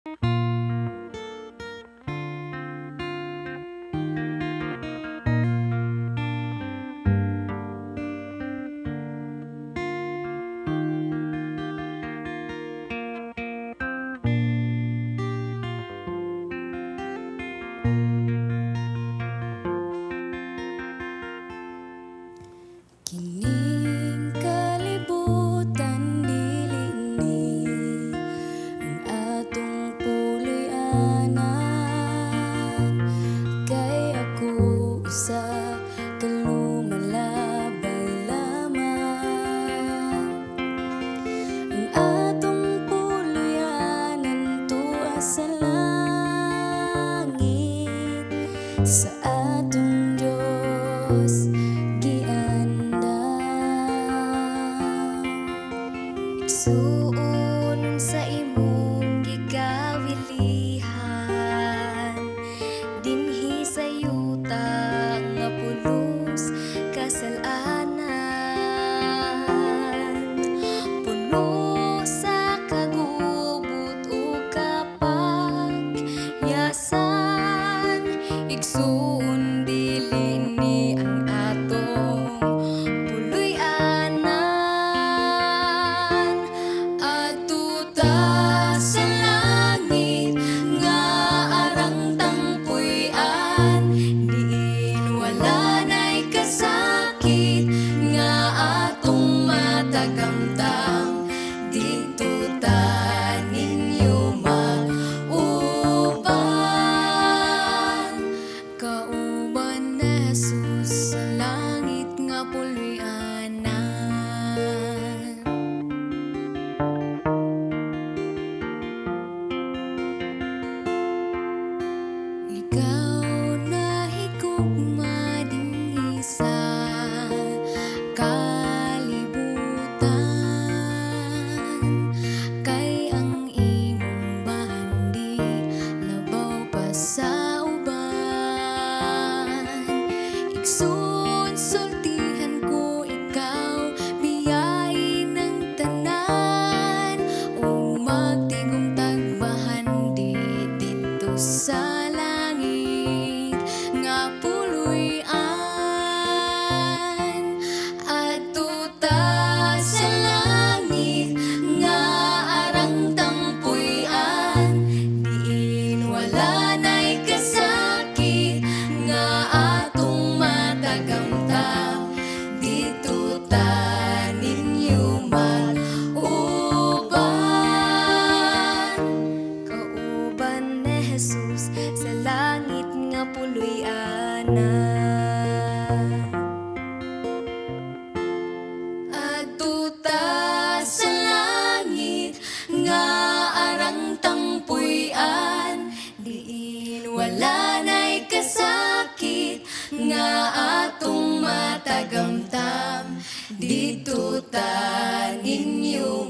Kining kalibutan dili ni ang atong puloy-anan, kay ako usa ka lumalabay lamang. Ang atong puloy-anan tuwa sa langit, sa atong Diyos igsuon sa imong gigawilihan, dinhi sa yuta nga pulos kasalanan. Puno sa kagubot o kapagyasan, igsuon dili ni ang atong gamtang dito ta ninyo mauban. Kauban na Jesus sa langit nga puloy-anan. Ikaw na higugma dinhi sa sa uban. Igsulsultihan ko ikaw, biyay ng tanan, o magtigong tagbahan dito sa langit nga puloy-an. Adto ta sa langit nga arang tangpuy-an, diin wala dito ta ninyo mauban. Kauban ni Jesus sa langit nga puloy-anan. Adto ta sa langit nga arang tangpuy-an, diin wala na'y kasakit nga atong matagamtam. Dito ta ninyo